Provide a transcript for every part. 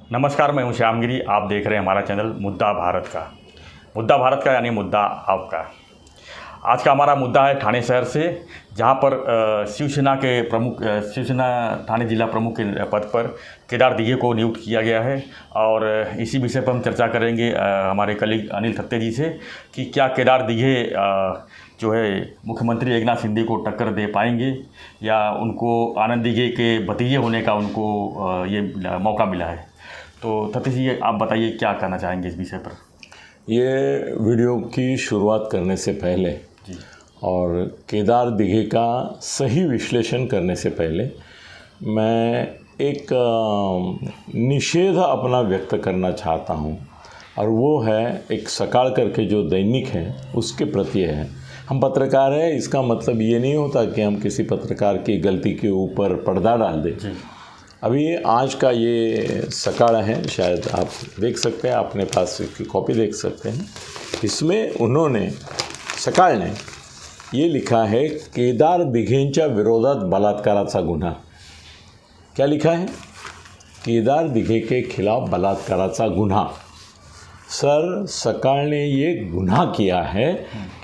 नमस्कार, मैं हूं श्यामगिरी। आप देख रहे हैं हमारा चैनल मुद्दा भारत का यानी मुद्दा आपका। आज का हमारा मुद्दा है ठाणे शहर से, जहां पर शिवसेना के प्रमुख शिवसेना ठाणे जिला प्रमुख के पद पर केदार दिघे को नियुक्त किया गया है। और इसी विषय पर हम चर्चा करेंगे हमारे कलीग अनिल थत्ते जी से कि क्या केदार दिघे जो है मुख्यमंत्री एकनाथ शिंदे को टक्कर दे पाएंगे या उनको आनंद दिघे के भतीजे होने का उनको ये मौका मिला है। तो थत्ते जी, आप बताइए क्या कहना चाहेंगे इस विषय पर। ये वीडियो की शुरुआत करने से पहले और केदार दिघे का सही विश्लेषण करने से पहले मैं एक निषेध अपना व्यक्त करना चाहता हूँ, और वो है एक सकाळ करके जो दैनिक है उसके प्रति है। हम पत्रकार हैं, इसका मतलब ये नहीं होता कि हम किसी पत्रकार की गलती के ऊपर पर्दा डाल दें। अभी आज का ये सकाळ है, शायद आप देख सकते हैं, अपने पास इसकी कॉपी देख सकते हैं। इसमें उन्होंने सकाळ ने ये लिखा है, केदार दिघेंच्या विरोधात बलात्काराचा गुन्हा। क्या लिखा है? केदार दिघे के खिलाफ बलात्काराचा गुन्हा। सर, सकाळ ने ये गुनाह किया है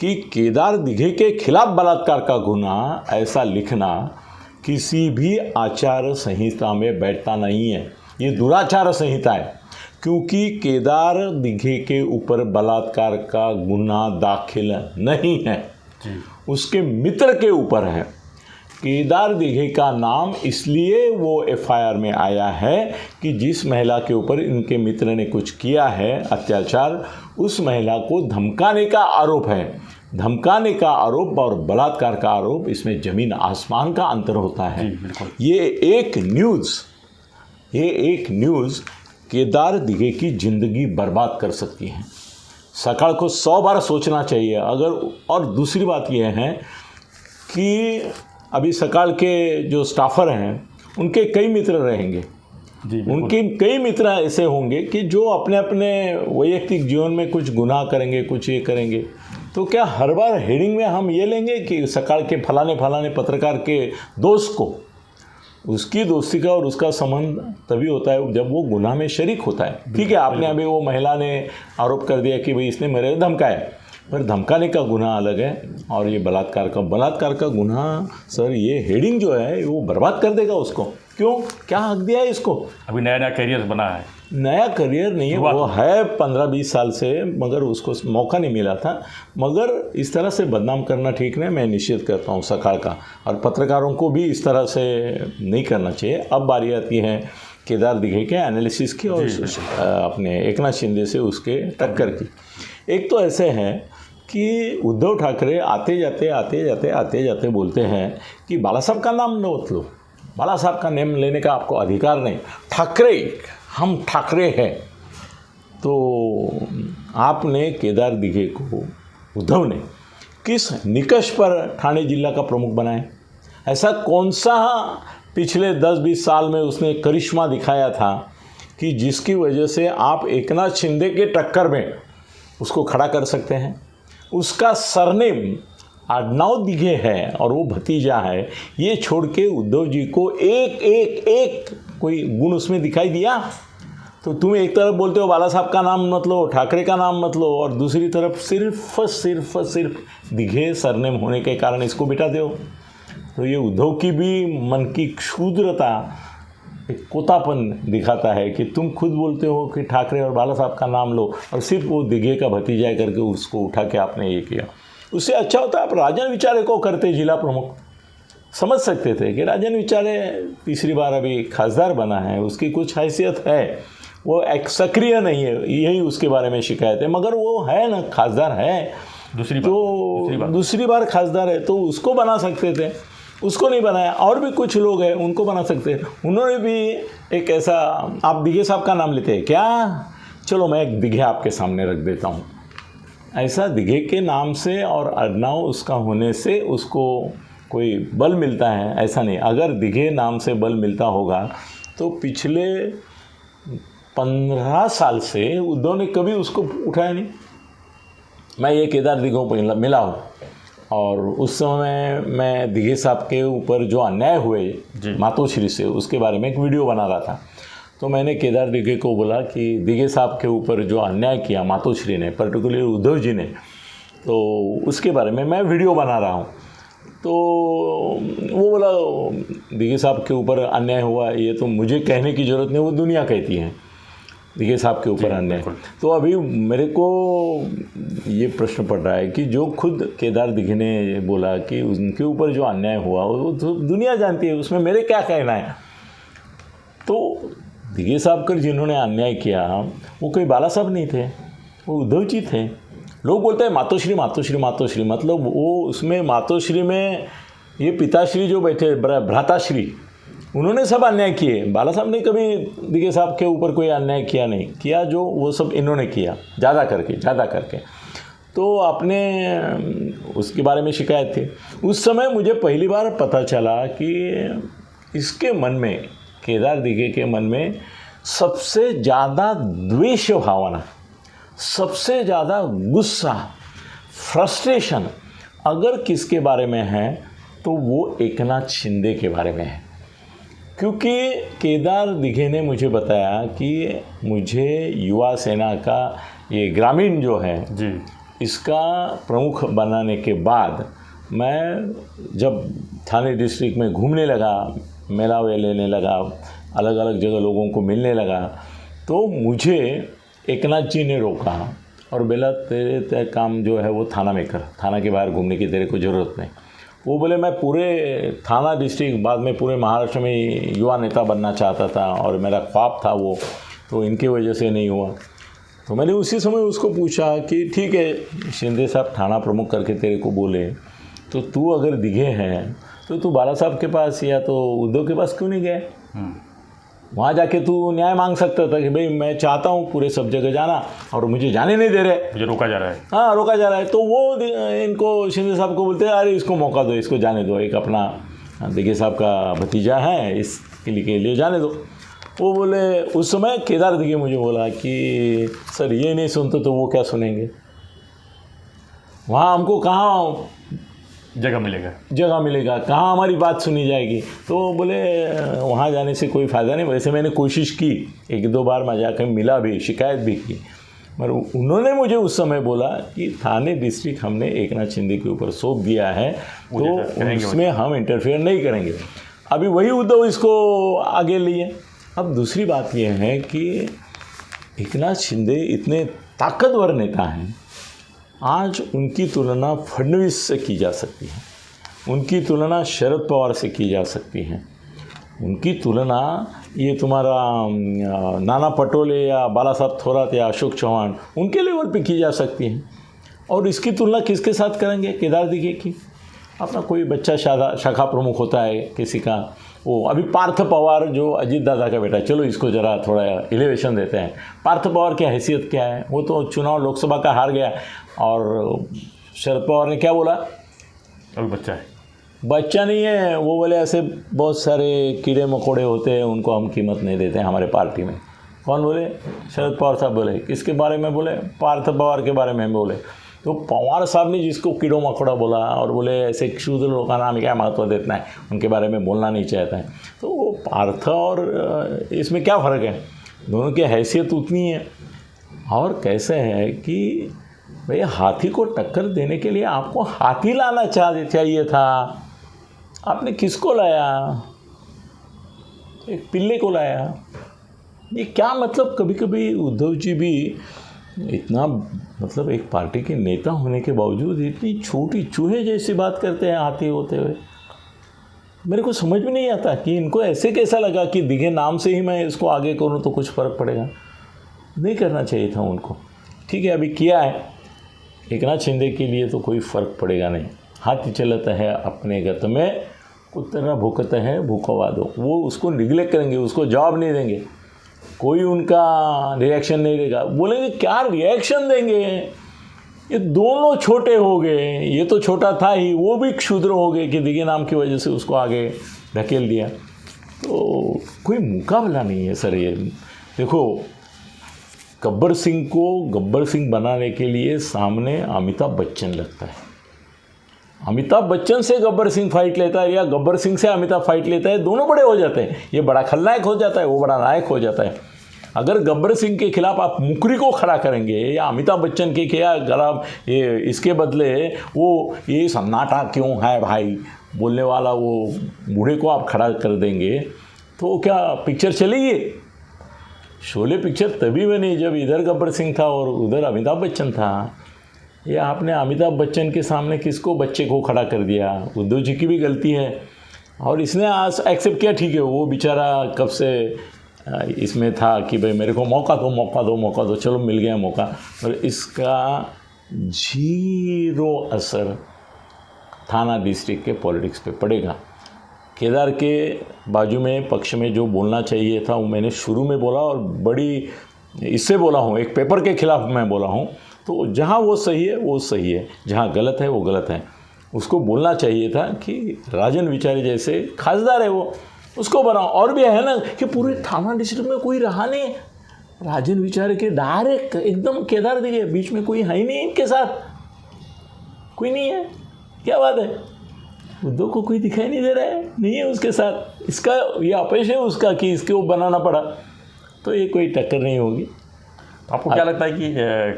कि केदार दिघे के खिलाफ बलात्कार का गुनाह, ऐसा लिखना किसी भी आचार संहिता में बैठता नहीं है। ये दुराचार संहिता है, क्योंकि केदार दिघे के ऊपर बलात्कार का गुनाह दाखिल नहीं है, उसके मित्र के ऊपर है। केदार दिघे का नाम इसलिए वो एफआईआर में आया है कि जिस महिला के ऊपर इनके मित्र ने कुछ किया है अत्याचार, उस महिला को धमकाने का आरोप है। धमकाने का आरोप और बलात्कार का आरोप, इसमें ज़मीन आसमान का अंतर होता है। ये एक न्यूज़ केदार दिघे की ज़िंदगी बर्बाद कर सकती है। सकाळ को 100 बार सोचना चाहिए। और दूसरी बात यह है कि अभी सकाळ के जो स्टाफर हैं उनके कई मित्र रहेंगे। उनके कई मित्र ऐसे होंगे कि जो अपने अपने वैयक्तिक जीवन में कुछ गुनाह करेंगे, कुछ ये करेंगे। तो क्या हर बार हेडिंग में हम ये लेंगे कि सकाळ के फलाने पत्रकार के दोस्त को, उसकी दोस्ती का और उसका संबंध तभी होता है जब वो गुनाह में शरीक होता है। ठीक है, आपने अभी वो महिला ने आरोप कर दिया कि भाई इसने मेरे धमकाया, पर धमकाने का गुनाह अलग है और ये बलात्कार का गुनाह। सर, ये हेडिंग जो है वो बर्बाद कर देगा उसको। क्यों? क्या हक दिया है इसको? अभी नया करियर बना है। नया करियर नहीं है, वो है 15-20 साल से, मगर उसको मौका नहीं मिला था। मगर इस तरह से बदनाम करना ठीक नहीं। मैं निषेध करता हूँ सकाळ का, और पत्रकारों को भी इस तरह से नहीं करना चाहिए। अब बारी आती है केदार दिघे के एनालिसिस की और अपने एकनाथ शिंदे से उसके टक्कर की। एक तो ऐसे है कि उद्धव ठाकरे आते जाते बोलते हैं कि बाला साहब का नाम मत लो, बाला साहब का नाम लेने का आपको अधिकार नहीं, ठाकरे, हम ठाकरे हैं। तो आपने केदार दिघे को, उद्धव ने किस निकष पर ठाणे जिला का प्रमुख बनाया? ऐसा कौन सा पिछले 10-20 साल में उसने करिश्मा दिखाया था कि जिसकी वजह से आप एकनाथ शिंदे के टक्कर में उसको खड़ा कर सकते हैं? उसका सरनेम आडनाव दिघे है और वो भतीजा है। ये छोड़ के उद्धव जी को एक कोई गुण उसमें दिखाई दिया? तो तुम एक तरफ बोलते हो बाला साहब का नाम मत लो, ठाकरे का नाम मत लो, और दूसरी तरफ सिर्फ दिघे सरनेम होने के कारण इसको बिठा दो। तो ये उद्धव की भी मन की क्षुद्रता, एक कोतापन दिखाता है कि तुम खुद बोलते हो कि ठाकरे और बाला साहब का नाम लो, और सिर्फ वो दिघे का भतीजा करके उसको उठा के आपने ये किया। उससे अच्छा होता है आप राजन विचारे को करते जिला प्रमुख। समझ सकते थे कि राजन विचारे तीसरी बार अभी खासदार बना है, उसकी कुछ हैसियत है, वो एक सक्रिय नहीं है, यही उसके बारे में शिकायत है। मगर वो है ना, खासदार है, दूसरी बार खासदार है, तो उसको बना सकते थे। उसको नहीं बनाया। और भी कुछ लोग हैं, उनको बना सकते हैं। उन्होंने भी एक ऐसा, आप दिघे साहब का नाम लेते हैं क्या? चलो मैं एक दिघे आपके सामने रख देता हूँ। ऐसा दिघे के नाम से और अडनाव उसका होने से उसको कोई बल मिलता है, ऐसा नहीं। अगर दिघे नाम से बल मिलता होगा तो पिछले 15 साल से उद्धव ने कभी उसको उठाया नहीं। मैं ये केदार दिघे को मिला हूँ, और उस समय मैं दिघे साहब के ऊपर जो अन्याय हुए मातोश्री से, उसके बारे में एक वीडियो बना रहा था। तो मैंने केदार दिघे को बोला कि दिघे साहब के ऊपर जो अन्याय किया मातोश्री ने, पर्टिकुलरली उद्धव जी ने, तो उसके बारे में मैं वीडियो बना रहा हूँ। तो वो बोला दिघे साहब के ऊपर अन्याय हुआ, ये तो मुझे कहने की ज़रूरत नहीं, वो दुनिया कहती है दिघे साहब के ऊपर अन्याय। तो अभी मेरे को ये प्रश्न पड़ रहा है कि जो खुद केदार दिघे ने बोला कि उनके ऊपर जो अन्याय हुआ वो तो दुनिया जानती है, उसमें मेरे क्या कहना है। तो दिघे साहब कर जिन्होंने अन्याय किया वो कोई बाला साहब नहीं थे, वो उद्धव जी थे। लोग बोलते हैं मातोश्री मातोश्री मातोश्री, मतलब वो उसमें मातोश्री में ये पिताश्री जो बैठे भ्राताश्री, उन्होंने सब अन्याय किए। बाला साहब ने कभी दिघे साहब के ऊपर कोई अन्याय किया नहीं, किया जो वो सब इन्होंने किया ज़्यादा करके। तो आपने उसके बारे में शिकायत थी। उस समय मुझे पहली बार पता चला कि इसके मन में, केदार दिघे के मन में सबसे ज़्यादा द्वेष भावना, सबसे ज़्यादा गुस्सा, फ्रस्ट्रेशन अगर किसके बारे में है तो वो एकनाथ शिंदे के बारे में है। क्योंकि केदार दिघे ने मुझे बताया कि मुझे युवा सेना का ये ग्रामीण जो है जी, इसका प्रमुख बनाने के बाद मैं जब थाने डिस्ट्रिक्ट में घूमने लगा, मेला वे लेने लगा, अलग अलग जगह लोगों को मिलने लगा, तो मुझे एकनाथ जी ने रोका और बोला तेरे काम जो है वो थाना में कर, थाना के बाहर घूमने की तेरे को ज़रूरत नहीं। वो बोले मैं पूरे थाना डिस्ट्रिक्ट, बाद में पूरे महाराष्ट्र में युवा नेता बनना चाहता था और मेरा ख्वाब था वो, तो इनकी वजह से नहीं हुआ। तो मैंने उसी समय उसको पूछा कि ठीक है शिंदे साहब थाना प्रमुख करके तेरे को बोले, तो तू अगर दिघे हैं तो तू बाला साहब के पास या तो उद्धव के पास क्यों नहीं गए? वहाँ जाके तू न्याय मांग सकता था कि भाई मैं चाहता हूँ पूरे सब जगह जाना और मुझे जाने नहीं दे रहे, मुझे रोका जा रहा है। हाँ रोका जा रहा है। तो वो इनको शिंदे साहब को बोलते हैं अरे इसको मौका दो, इसको जाने दो, एक अपना दिघे साहब का भतीजा है, इसके लिए जाने दो। वो बोले, उस समय केदार दिघे मुझे बोला कि सर ये नहीं सुनते तो वो क्या सुनेंगे, वहाँ हमको कहाँ जगह मिलेगा, कहाँ हमारी बात सुनी जाएगी। तो बोले वहाँ जाने से कोई फ़ायदा नहीं। वैसे मैंने कोशिश की, एक दो बार मैं जाकर मिला भी, शिकायत भी की, मगर उन्होंने मुझे उस समय बोला कि थाने डिस्ट्रिक्ट हमने एकनाथ शिंदे के ऊपर सौंप दिया है, तो उसमें हम इंटरफेयर नहीं करेंगे। अभी वही उद्धव इसको आगे लिए। अब दूसरी बात यह है कि एकनाथ शिंदे इतने ताकतवर नेता हैं, आज उनकी तुलना फडणवीस से की जा सकती है, उनकी तुलना शरद पवार से की जा सकती है, उनकी तुलना ये तुम्हारा नाना पटोले या बाला साहब थोरात या अशोक चौहान, उनके लेवल पे की जा सकती है। और इसकी तुलना किसके साथ करेंगे? केदार दिघे की। अपना कोई बच्चा शाखा प्रमुख होता है किसी का, वो अभी पार्थ पवार जो अजीत दादा का बेटा, चलो इसको ज़रा थोड़ा एलिवेशन देते हैं। पार्थ पवार की हैसियत क्या है? वो तो चुनाव लोकसभा का हार गया और शरद पवार ने क्या बोला, अभी बच्चा नहीं है, वो बोले ऐसे बहुत सारे कीड़े मकोड़े होते हैं, उनको हम कीमत नहीं देते हैं हमारे पार्टी में। कौन बोले? शरद पवार साहब बोले। किसके बारे में बोले? पार्थ पवार के बारे में बोले। तो पवार साहब ने जिसको कीड़ो मकोड़ा बोला और बोले ऐसे क्षुद्र लोगों का नाम क्या महत्व देता है, उनके बारे में बोलना नहीं चाहता है, तो वो पार्थ और इसमें क्या फ़र्क है? दोनों की हैसियत उतनी है। और कैसे है कि भाई हाथी को टक्कर देने के लिए आपको हाथी लाना चाहिए था, आपने किसको लाया? एक पिल्ले को लाया। ये क्या मतलब? कभी कभी उद्धव जी भी इतना, मतलब एक पार्टी के नेता होने के बावजूद इतनी छोटी चूहे जैसी बात करते हैं हाथी होते हुए। मेरे को समझ में नहीं आता कि इनको ऐसे कैसा लगा कि दिघे नाम से ही मैं इसको आगे करूं तो कुछ फ़र्क पड़ेगा। नहीं करना चाहिए था उनको। ठीक है, अभी किया है। एकनाथ शिंदे के लिए तो कोई फ़र्क पड़ेगा नहीं। हाथी चलता है अपने गत में, कुत्ता भूखता है भूखवा दो। वो उसको निगलेक्ट करेंगे, उसको जवाब नहीं देंगे, कोई उनका रिएक्शन नहीं देगा। बोलेंगे क्या रिएक्शन देंगे, ये दोनों छोटे हो गए, ये तो छोटा था ही, वो भी क्षुद्र हो गए कि दिघे नाम की वजह से उसको आगे ढकेल दिया। तो कोई मुकाबला नहीं है सर। ये देखो, गब्बर सिंह को गब्बर सिंह बनाने के लिए सामने अमिताभ बच्चन लगता है, अमिताभ बच्चन से गब्बर सिंह फाइट लेता है या गब्बर सिंह से अमिताभ फाइट लेता है, दोनों बड़े हो जाते हैं। ये बड़ा खलनायक हो जाता है, वो बड़ा नायक हो जाता है। अगर गब्बर सिंह के खिलाफ आप मुकरी को खड़ा करेंगे या अमिताभ बच्चन के खिलाफ ये इसके बदले वो ये सन्नाटा क्यों है भाई बोलने वाला वो बूढ़े को आप खड़ा कर देंगे, तो क्या पिक्चर चलेगी? शोले पिक्चर तभी बनी जब इधर गब्बर सिंह था और उधर अमिताभ बच्चन था। ये आपने अमिताभ बच्चन के सामने किसको बच्चे को खड़ा कर दिया? उद्धव जी की भी गलती है और इसने आज एक्सेप्ट किया, ठीक है, वो बेचारा कब से इसमें था कि भाई मेरे को मौका दो, चलो मिल गया मौका। और इसका 0 असर थाना डिस्ट्रिक्ट के पॉलिटिक्स पे पड़ेगा। केदार के बाजू में पक्ष में जो बोलना चाहिए था वो मैंने शुरू में बोला और बड़ी इससे बोला हूँ, एक पेपर के खिलाफ मैं बोला हूँ। तो जहाँ वो सही है वो सही है, जहाँ गलत है वो गलत है। उसको बोलना चाहिए था कि राजन विचारे जैसे खासदार है वो, उसको बनाओ। और भी है ना कि पूरे थाना डिस्ट्रिक्ट में कोई रहा नहीं, राजन विचारे के डायरेक्ट एकदम केदार दिखे, बीच में कोई है ही नहीं, इनके साथ कोई नहीं है। क्या बात है, उद्धव को कोई दिखाई नहीं दे रहा है, नहीं है उसके साथ। इसका ये अपयश है उसका कि इसको बनाना पड़ा, तो ये कोई टक्कर नहीं होगी। आपको क्या लगता है कि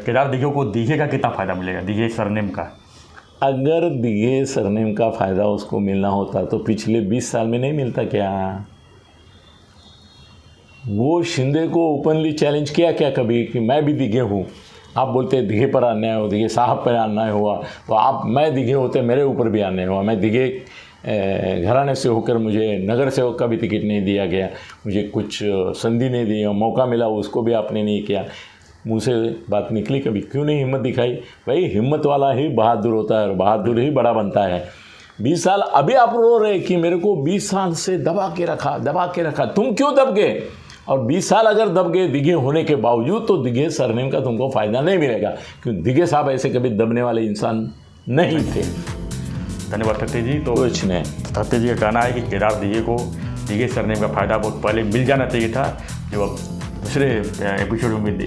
केदार दिघे को दिघे का कितना फ़ायदा मिलेगा, दिघे सरनेम का? अगर दिघे सरनेम का फ़ायदा उसको मिलना होता तो पिछले 20 साल में नहीं मिलता क्या? वो शिंदे को ओपनली चैलेंज किया क्या कभी कि मैं भी दिघे हूँ? आप बोलते हैं दिघे पर अन्याय हो, दिघे साहब पर अन्याय हुआ, तो आप मैं दिघे होते मेरे ऊपर भी अन्याय हुआ। मैं दिघे घराने से होकर मुझे नगर सेवक का भी टिकट नहीं दिया गया, मुझे कुछ संधि नहीं दी, मौका मिला उसको भी आपने नहीं किया। मुँह से बात निकली कभी, क्यों नहीं हिम्मत दिखाई? भाई हिम्मत वाला ही बहादुर होता है और बहादुर ही बड़ा बनता है। 20 साल अभी आप रो रहे कि मेरे को 20 साल से दबा के रखा। तुम क्यों दब गए? और 20 साल अगर दब गए दिघे होने के बावजूद, तो दिघे सरनेम का तुमको फ़ायदा नहीं मिलेगा, क्योंकि दिघे साहब ऐसे कभी दबने वाले इंसान नहीं थे। धन्यवाद सत्य जी। तो कुछ नहीं, सत्य जी का कहना है कि केदार दिघे को दिघे सरनेम का फ़ायदा बहुत पहले मिल जाना चाहिए था, जो अब दूसरे एपिसोड में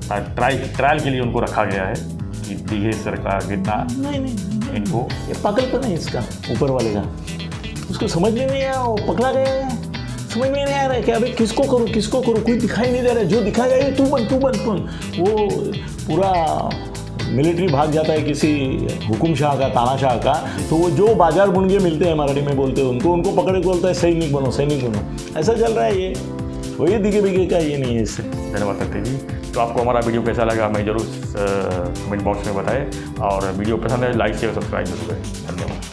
ट्रायल के लिए उनको रखा गया है कि दिघे सरकार कितना नहीं इनको ये पागलपन है इसका ऊपर वाले का। उसको समझ में नहीं आया, वो पकड़ा गया है, समझ में नहीं आ रहा है कि अभी किसको करूँ, कोई दिखाई नहीं दे रहा है। जो दिखाया गया तू बन। वो पूरा मिलिट्री भाग जाता है किसी हुकुम शाह का, तानाशाह का, तो वो जो बाजार बुनगे मिलते हैं मराठी में बोलते हैं उनको पकड़ के बोलता है सैनिक बनो। ऐसा चल रहा है ये, वही दिघे बिघे का ये नहीं है इससे। धन्यवाद सत्य जी। तो आपको हमारा वीडियो कैसा लगा हमें जरूर कमेंट बॉक्स में बताएं, और वीडियो पसंद है लाइक शेयर सब्सक्राइब जरूर करें। धन्यवाद।